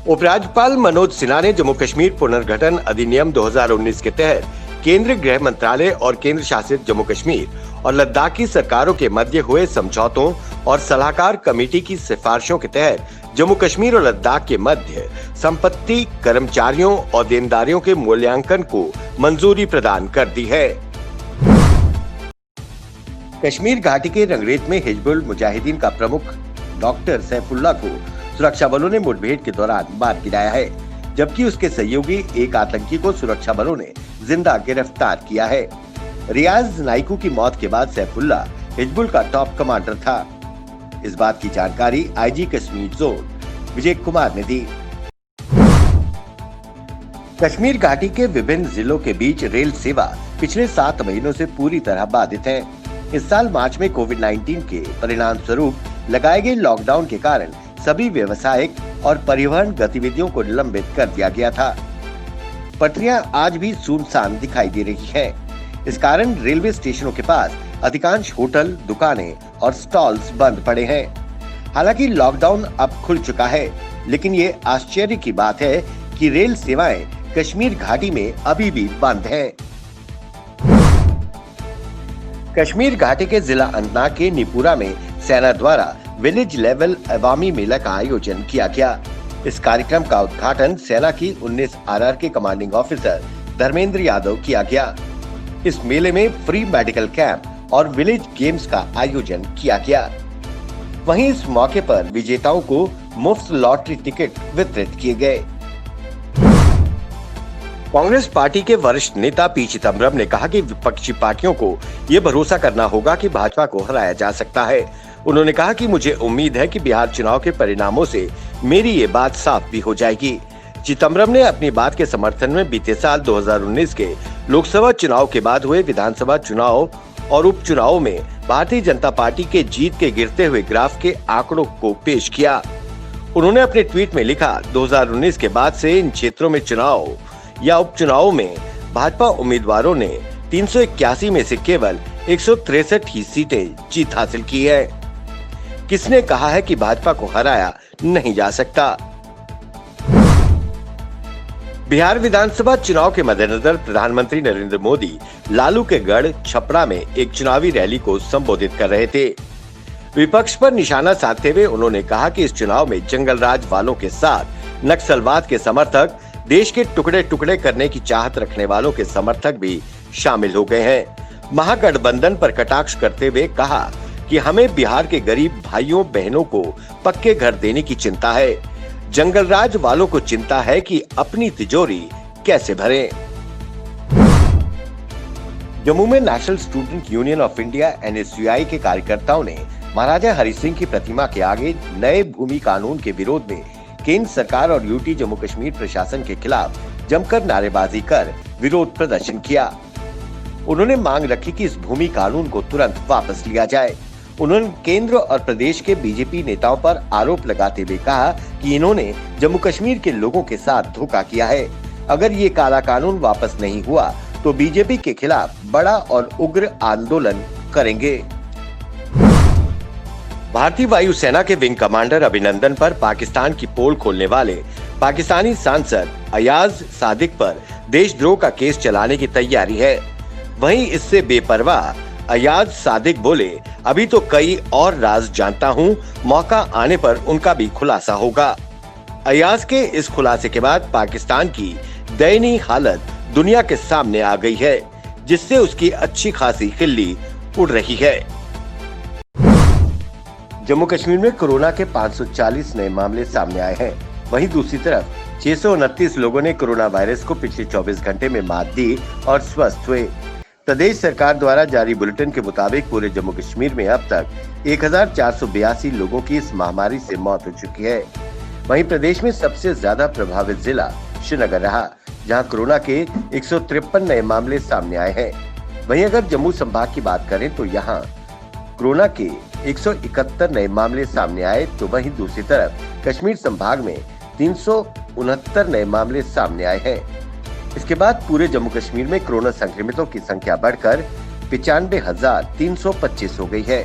उपराज्यपाल मनोज सिन्हा ने जम्मू कश्मीर पुनर्गठन अधिनियम 2019 के तहत केंद्रीय गृह मंत्रालय और केंद्र शासित जम्मू कश्मीर और लद्दाख की सरकारों के मध्य हुए समझौतों और सलाहकार कमेटी की सिफारिशों के तहत जम्मू कश्मीर और लद्दाख के मध्य संपत्ति, कर्मचारियों और देनदारियों के मूल्यांकन को मंजूरी प्रदान कर दी है। कश्मीर घाटी के रंगरेथ में हिजबुल मुजाहिदीन का प्रमुख डॉक्टर सैफुल्लाह को सुरक्षा बलों ने मुठभेड़ के दौरान मार गिराया है, जबकि उसके सहयोगी एक आतंकी को सुरक्षा बलों ने जिंदा गिरफ्तार किया है। रियाज नाइकू की मौत के बाद सैफुल्लाह हिजबुल का टॉप कमांडर था। इस बात की जानकारी आईजी कश्मीर जोन विजय कुमार ने दी। कश्मीर घाटी के विभिन्न जिलों के बीच रेल सेवा पिछले 7 महीनों से पूरी तरह बाधित है। इस साल मार्च में कोविड-19 के परिणाम स्वरूप लगाए गए लॉकडाउन के कारण सभी व्यावसायिक और परिवहन गतिविधियों को निलंबित कर दिया गया था। पटरियां आज भी सुनसान दिखाई दे रही हैं। इस कारण रेलवे स्टेशनों के पास अधिकांश होटल, दुकानें और स्टॉल्स बंद पड़े हैं। हालांकि लॉकडाउन अब खुल चुका है, लेकिन ये आश्चर्य की बात है कि रेल सेवाएं कश्मीर घाटी में अभी भी बंद हैं। कश्मीर घाटी के जिला अनंतनाग के निपुरा में सेना द्वारा विलेज लेवल अवामी मेला का आयोजन किया गया। इस कार्यक्रम का उद्घाटन सेना की 19 आरआर के कमांडिंग ऑफिसर धर्मेंद्र यादव किया गया। इस मेले में फ्री मेडिकल कैंप और विलेज गेम्स का आयोजन किया गया। वहीं इस मौके पर विजेताओं को मुफ्त लॉटरी टिकट वितरित किए गए। कांग्रेस पार्टी के वरिष्ठ नेता पी चिदम्बरम ने कहा कि विपक्षी पार्टियों को ये भरोसा करना होगा कि भाजपा को हराया जा सकता है। उन्होंने कहा कि मुझे उम्मीद है कि बिहार चुनाव के परिणामों से मेरी ये बात साफ भी हो जाएगी। चिदम्बरम ने अपनी बात के समर्थन में बीते साल 2019 के लोकसभा चुनाव के बाद हुए विधानसभा चुनाव और उपचुनावों में भारतीय जनता पार्टी के जीत के गिरते हुए ग्राफ के आंकड़ों को पेश किया। उन्होंने अपने ट्वीट में लिखा, 2019 के बाद से इन क्षेत्रों में चुनाव या उपचुनावों में भाजपा उम्मीदवारों ने 381 में से केवल 163 ही सीटें जीत हासिल की है। किसने कहा है कि भाजपा को हराया नहीं जा सकता? बिहार विधानसभा चुनाव के मद्देनजर प्रधानमंत्री नरेंद्र मोदी लालू के गढ़ छपरा में एक चुनावी रैली को संबोधित कर रहे थे। विपक्ष पर निशाना साधते हुए उन्होंने कहा कि इस चुनाव में जंगल राज वालों के साथ नक्सलवाद के समर्थक, देश के टुकड़े टुकड़े करने की चाहत रखने वालों के समर्थक भी शामिल हो गए हैं। महागठबंधन पर कटाक्ष करते हुए कहा कि हमें बिहार के गरीब भाइयों बहनों को पक्के घर देने की चिंता है। जंगल राज वालों को चिंता है कि अपनी तिजोरी कैसे भरें। जम्मू में national student union of India NSUI के कार्यकर्ताओं ने महाराजा हरि सिंह की प्रतिमा के आगे नए भूमि कानून के विरोध में केंद्र सरकार और यूटी जम्मू कश्मीर प्रशासन के खिलाफ जमकर नारेबाजी कर विरोध प्रदर्शन किया। उन्होंने मांग रखी कि इस भूमि कानून को तुरंत वापस लिया जाए। उन्होंने केंद्र और प्रदेश के बीजेपी नेताओं पर आरोप लगाते हुए कहा कि इन्होंने जम्मू कश्मीर के लोगों के साथ धोखा किया है। अगर ये काला कानून वापस नहीं हुआ तो बीजेपी के खिलाफ बड़ा और उग्र आंदोलन करेंगे। भारतीय वायुसेना के विंग कमांडर अभिनंदन पर पाकिस्तान की पोल खोलने वाले पाकिस्तानी सांसद अयाज सादिक पर देशद्रोह का केस चलाने की तैयारी है। वहीं इससे बेपरवाह अयाज सादिक बोले, अभी तो कई और राज जानता हूं, मौका आने पर उनका भी खुलासा होगा। अयाज के इस खुलासे के बाद पाकिस्तान की दयनीय हालत दुनिया के सामने आ गई है, जिससे उसकी अच्छी खासी खिल्ली उड़ रही है। जम्मू कश्मीर में कोरोना के 540 नए मामले सामने आए हैं। वहीं दूसरी तरफ 629 लोगों ने कोरोना वायरस को पिछले 24 घंटे में मात दी और स्वस्थ हुए। प्रदेश सरकार द्वारा जारी बुलेटिन के मुताबिक पूरे जम्मू कश्मीर में अब तक 1482 लोगों की इस महामारी से मौत हो चुकी है। वहीं प्रदेश में सबसे ज्यादा प्रभावित जिला श्रीनगर रहा, जहां कोरोना के 153 नए मामले सामने आए हैं। वहीं अगर जम्मू संभाग की बात करें तो यहां कोरोना के 171 नए मामले सामने आए, तो वहीं दूसरी तरफ कश्मीर संभाग में 369 नए मामले सामने आए हैं। इसके बाद पूरे जम्मू कश्मीर में कोरोना संक्रमितों की संख्या बढ़कर 95,325 हो गई है।